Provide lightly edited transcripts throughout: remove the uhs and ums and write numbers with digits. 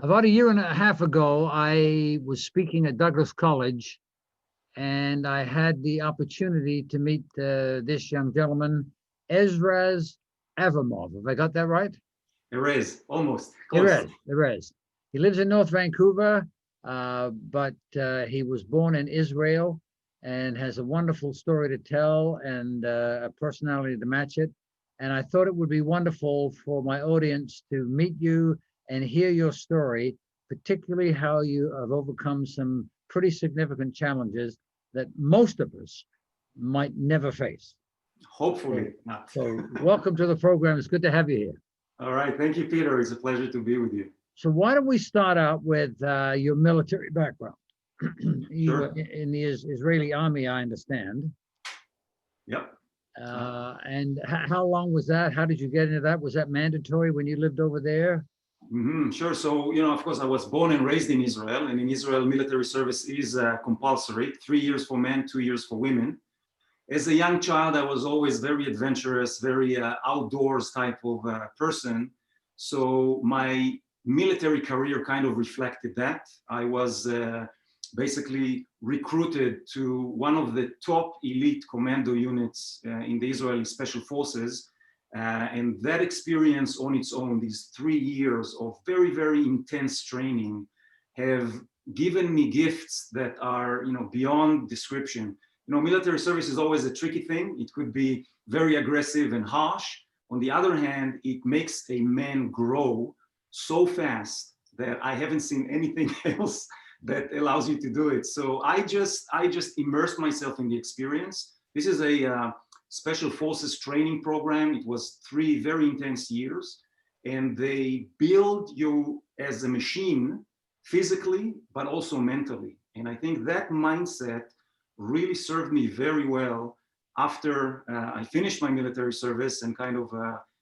About a year and a half ago, I was speaking at Douglas College, and I had the opportunity to meet this young gentleman, Erez Avramov. Have I got that right? Erez, almost close. Erez. He lives in North Vancouver, but he was born in Israel and has a wonderful story to tell and a personality to match it. And I thought it would be wonderful for my audience to meet you and hear your story, particularly how you have overcome some pretty significant challenges that most of us might never face. Hopefully not. So welcome to the program. It's good to have you here. All right. Thank you, Peter. It's a pleasure to be with you. So why don't we start out with your military background? You Sure. were in the Israeli army, I understand. Yep. And how long was that? How did you get into that? Was that mandatory when you lived over there? Sure. So, of course, I was born and raised in Israel, and in Israel, military service is compulsory, 3 years for men, 2 years for women. As a young child, I was always very adventurous, very outdoors type of person. So my military career kind of reflected that. I was basically recruited to one of the top elite commando units in the Israeli Special Forces. And that experience on its own, these 3 years of very, very intense training, have given me gifts that are, beyond description. Military service is always a tricky thing. It could be very aggressive and harsh. On the other hand, it makes a man grow so fast that I haven't seen anything else that allows you to do it. So I just immersed myself in the experience. This is a Special Forces training program. It was 3 very intense years, and they build you as a machine physically, but also mentally. And I think that mindset really served me very well after I finished my military service and kind of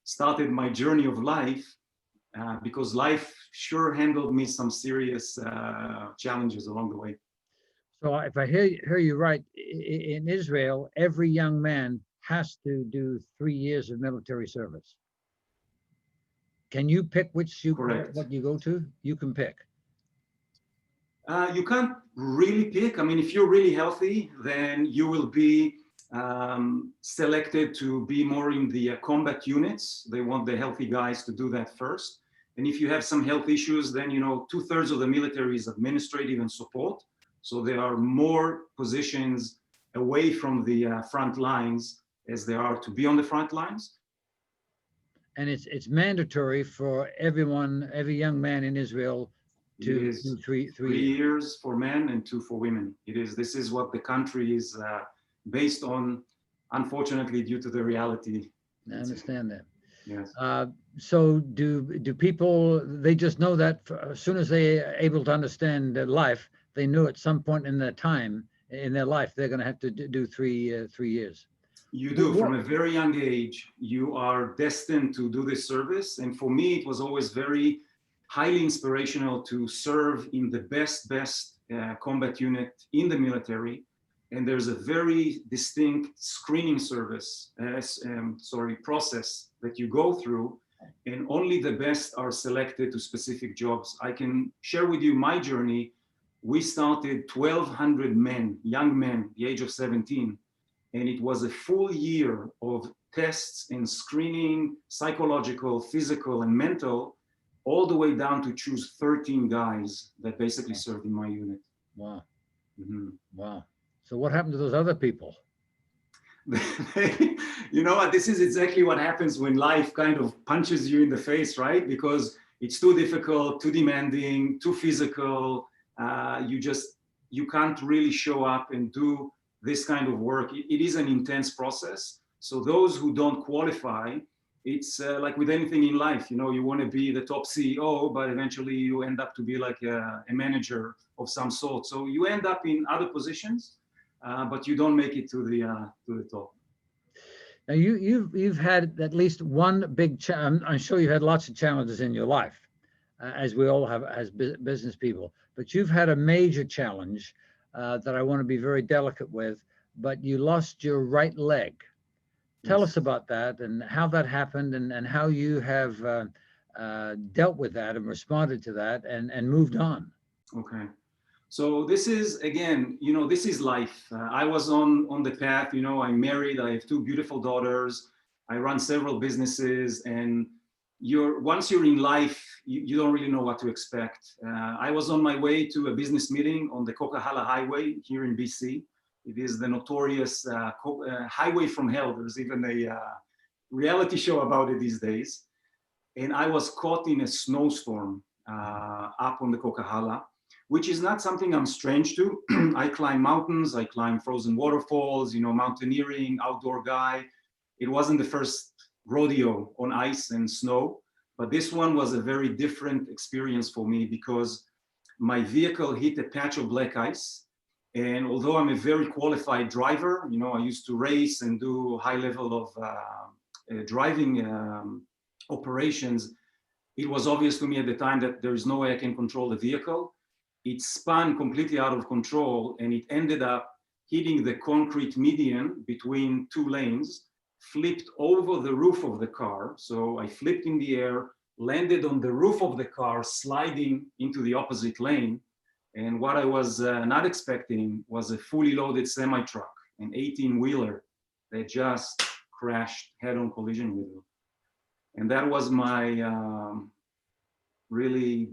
started my journey of life, because life sure handled me some serious challenges along the way. So if I hear you right, in Israel, every young man has to do 3 years of military service. Can you pick what you go to? You can pick. You can't really pick. I mean, if you're really healthy, then you will be selected to be more in the combat units. They want the healthy guys to do that first. And if you have some health issues, then 2/3 of the military is administrative and support. So there are more positions away from the front lines as there are to be on the front lines. And it's mandatory for every young man in Israel to do three years for men and 2 for women. This is what the country is based on, unfortunately, due to the reality. I understand that. Yes. So do people, they just know that as soon as they are able to understand life, they knew at some point in their time, in their life, they're going to have to do 3 years. You do. From a very young age, you are destined to do this service. And for me, it was always very highly inspirational to serve in the best combat unit in the military. And there's a very distinct screening process that you go through, and only the best are selected to specific jobs. I can share with you my journey. We started 1,200 men, young men, the age of 17, and it was a full year of tests and screening, psychological, physical, and mental, all the way down to choose 13 guys that basically served in my unit. Wow. Mm-hmm. Wow. So what happened to those other people? You know what? This is exactly what happens when life kind of punches you in the face, right? Because it's too difficult, too demanding, too physical. You can't really show up and do this kind of work. It is an intense process. So those who don't qualify, it's like with anything in life, you want to be the top CEO, but eventually you end up to be like a manager of some sort. So you end up in other positions, but you don't make it to the top. Now you've had at least one big challenge. I'm sure you had lots of challenges in your life, as we all have as business people. But you've had a major challenge that I want to be very delicate with. But you lost your right leg. Tell us about that and how that happened, and how you have dealt with that and responded to that and moved on. Okay. So this is, again, this is life. I was on the path, I'm married, I have two beautiful daughters, I run several businesses, and once you're in life, you don't really know what to expect. I was on my way to a business meeting on the Coquihalla Highway here in BC. It is the notorious highway from hell. There's even a reality show about it these days. And I was caught in a snowstorm up on the Coquihalla, which is not something I'm strange to. I climb mountains, I climb frozen waterfalls, mountaineering, outdoor guy. It wasn't the first rodeo on ice and snow, but this one was a very different experience for me because my vehicle hit a patch of black ice. And although I'm a very qualified driver, I used to race and do high level of driving operations, it was obvious to me at the time that there is no way I can control the vehicle. It spun completely out of control and it ended up hitting the concrete median between two lanes, flipped over the roof of the car. So I flipped in the air, landed on the roof of the car, sliding into the opposite lane. And what I was not expecting was a fully loaded semi-truck, an 18-wheeler that just crashed head-on collision with me. And that was my really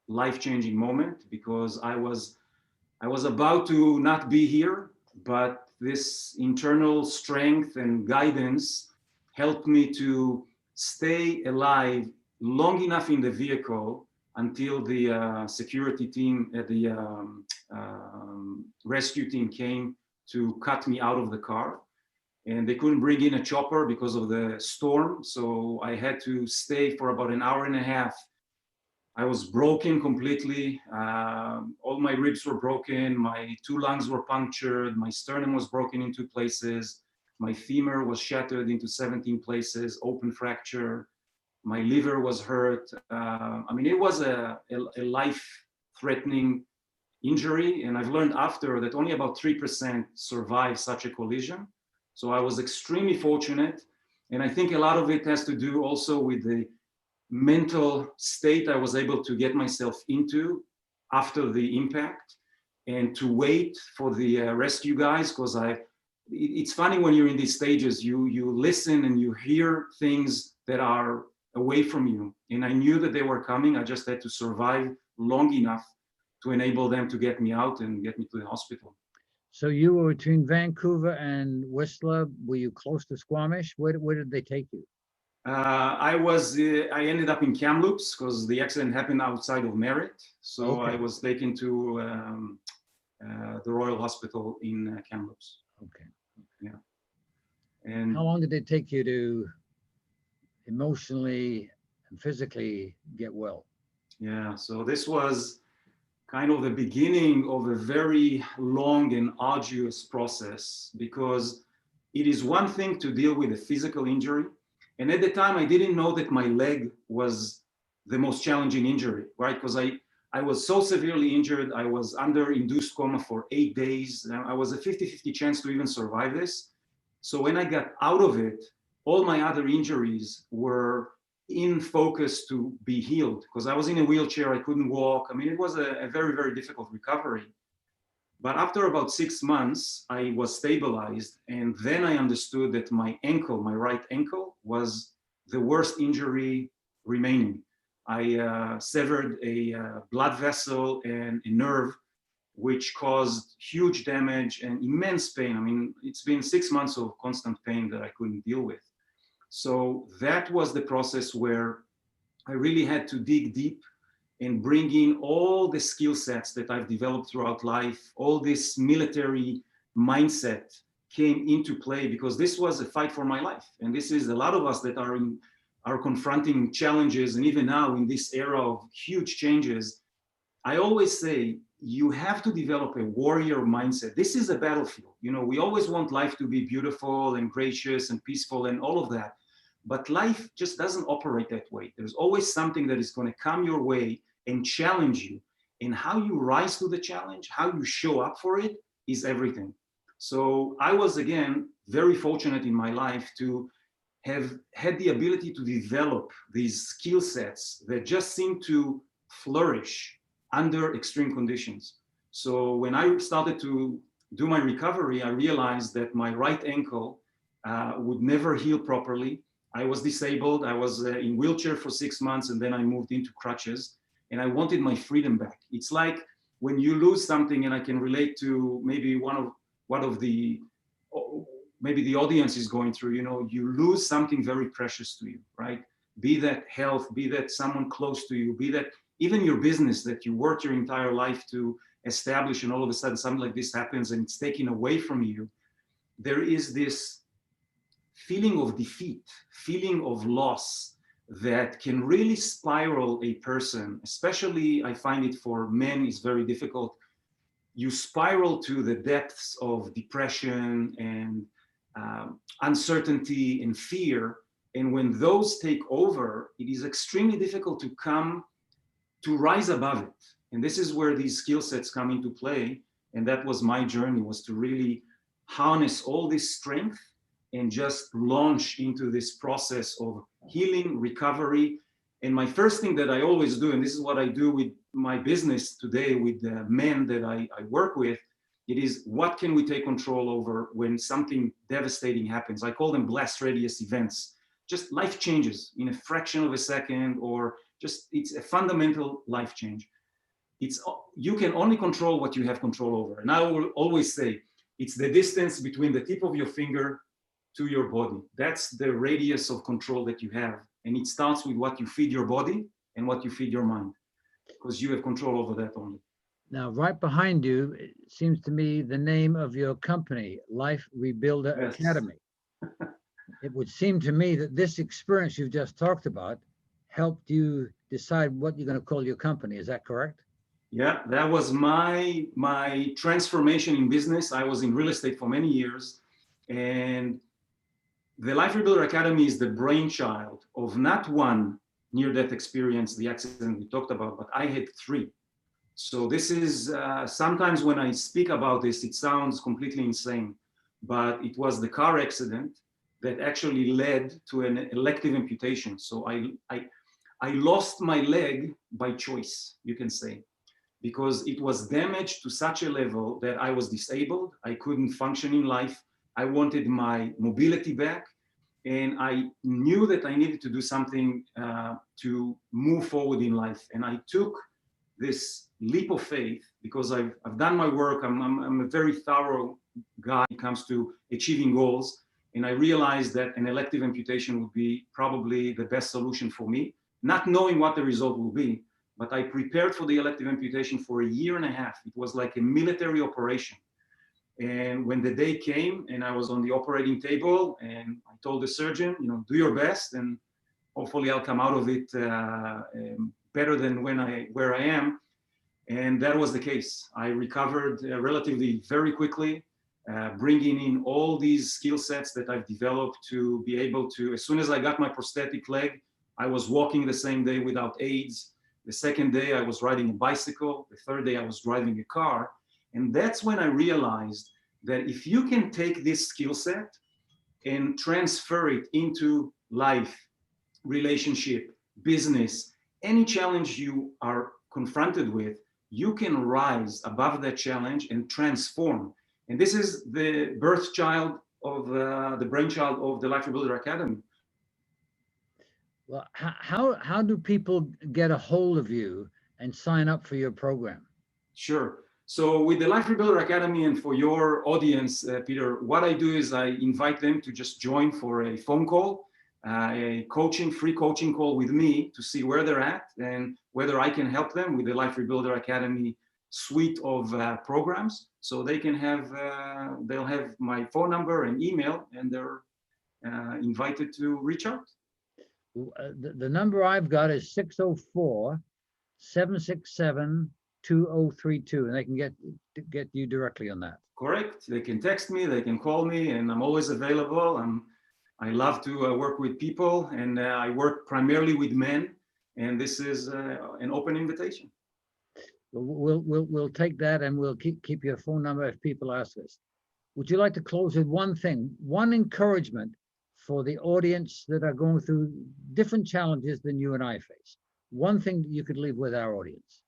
life-changing moment because I was about to not be here, but this internal strength and guidance helped me to stay alive long enough in the vehicle until the security team, the rescue team came to cut me out of the car. And they couldn't bring in a chopper because of the storm. So I had to stay for about an hour and a half. I was broken completely. All my ribs were broken. My two lungs were punctured. My sternum was broken in two places. My femur was shattered into 17 places, open fracture. My liver was hurt. It was a life-threatening injury. And I've learned after that only about 3% survive such a collision. So I was extremely fortunate. And I think a lot of it has to do also with the mental state I was able to get myself into after the impact and to wait for the rescue guys, because it's funny when you're in these stages, you listen and you hear things that are away from you. And I knew that they were coming. I just had to survive long enough to enable them to get me out and get me to the hospital. So you were between Vancouver and Whistler. Were you close to Squamish? Where did they take you? I ended up in Kamloops because the accident happened outside of Merritt. So okay. I was taken to the Royal Hospital in Kamloops. Okay. Yeah. And how long did it take you to emotionally and physically get well? Yeah, so this was kind of the beginning of a very long and arduous process, because it is one thing to deal with a physical injury. And at the time, I didn't know that my leg was the most challenging injury, right? Because I was so severely injured. I was under induced coma for 8 days. I was a 50-50 chance to even survive this. So when I got out of it, all my other injuries were in focus to be healed, because I was in a wheelchair, I couldn't walk. It was a very, very difficult recovery. But after about 6 months, I was stabilized. And then I understood that my ankle, my right ankle, was the worst injury remaining. I severed a blood vessel and a nerve, which caused huge damage and immense pain. It's been 6 months of constant pain that I couldn't deal with. So that was the process where I really had to dig deep and bring in all the skill sets that I've developed throughout life. All this military mindset came into play, because this was a fight for my life. And this is a lot of us that are confronting challenges. And even now in this era of huge changes, I always say, you have to develop a warrior mindset. This is a battlefield. We always want life to be beautiful and gracious and peaceful and all of that. But life just doesn't operate that way. There's always something that is going to come your way and challenge you. And how you rise to the challenge, how you show up for it, is everything. So I was, again, very fortunate in my life to have had the ability to develop these skill sets that just seem to flourish under extreme conditions. So when I started to do my recovery, I realized that my right ankle would never heal properly. I was disabled. I was in wheelchair for 6 months, and then I moved into crutches, and I wanted my freedom back. It's like when you lose something, and I can relate to maybe one of the maybe the audience is going through, you lose something very precious to you, right? Be that health, be that someone close to you, be that even your business that you worked your entire life to establish, and all of a sudden something like this happens and it's taken away from you. There is this feeling of defeat, feeling of loss that can really spiral a person, especially I find it for men is very difficult. You spiral to the depths of depression and uncertainty and fear. And when those take over, it is extremely difficult to rise above it. And this is where these skill sets come into play. And that was my journey, was to really harness all this strength and just launch into this process of healing, recovery. And my first thing that I always do, and this is what I do with my business today with the men that I work with, it is what can we take control over when something devastating happens? I call them blast radius events, just life changes in a fraction of a second, or just it's a fundamental life change. You can only control what you have control over. And I will always say, it's the distance between the tip of your finger to your body. That's the radius of control that you have. And it starts with what you feed your body and what you feed your mind, because you have control over that only. Now, right behind you, it seems to me the name of your company, Life Rebuilder Yes. Academy. It would seem to me that this experience you've just talked about helped you decide what you're going to call your company. Is that correct? Yeah, that was my transformation in business. I was in real estate for many years, and the Life Rebuilder Academy is the brainchild of not one near-death experience, the accident we talked about, but I had 3. So this is, sometimes when I speak about this, it sounds completely insane, but it was the car accident that actually led to an elective amputation. So I lost my leg by choice, you can say, because it was damaged to such a level that I was disabled. I couldn't function in life. I wanted my mobility back, and I knew that I needed to do something to move forward in life. And I took this leap of faith because I've done my work. I'm a very thorough guy when it comes to achieving goals. And I realized that an elective amputation would be probably the best solution for me, not knowing what the result will be. But I prepared for the elective amputation for 1.5 years. It was like a military operation. And when the day came and I was on the operating table, and I told the surgeon, do your best, and hopefully I'll come out of it better than where I am. And that was the case. I recovered relatively very quickly, bringing in all these skill sets that I've developed to be able to, as soon as I got my prosthetic leg, I was walking the same day without aids. The second day I was riding a bicycle. The third day I was driving a car. And that's when I realized that if you can take this skill set and transfer it into life, relationship, business, any challenge you are confronted with, you can rise above that challenge and transform. And this is the birth child of the brainchild of the Life Rebuilder Academy. Well, how do people get a hold of you and sign up for your program? Sure. So with the Life Rebuilder Academy, and for your audience, Peter, what I do is I invite them to just join for a phone call, a free coaching call with me to see where they're at and whether I can help them with the Life Rebuilder Academy suite of programs. So they can they'll have my phone number and email, and they're invited to reach out. The number I've got is 604-767-2032, and they can get you directly on that. Correct. They can text me, they can call me, and I'm always available. I love to work with people, and I work primarily with men, and this is an open invitation. We'll take that, and we'll keep your phone number if people ask us. Would you like to close with one thing, one encouragement for the audience that are going through different challenges than you and I face? One thing that you could leave with our audience.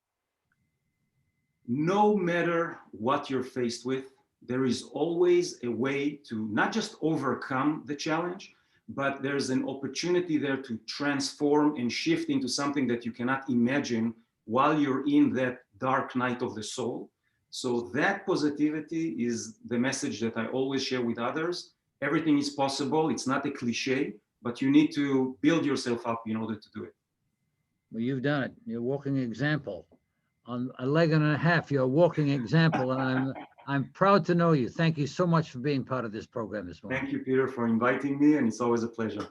No matter what you're faced with, there is always a way to not just overcome the challenge, but there's an opportunity there to transform and shift into something that you cannot imagine while you're in that dark night of the soul. So that positivity is the message that I always share with others. Everything is possible. It's not a cliche, but you need to build yourself up in order to do it. Well, you've done it. You're a walking example. On a leg and a half, you're a walking example, and I'm proud to know you. Thank you so much for being part of this program this morning. Thank you, Peter, for inviting me, and it's always a pleasure.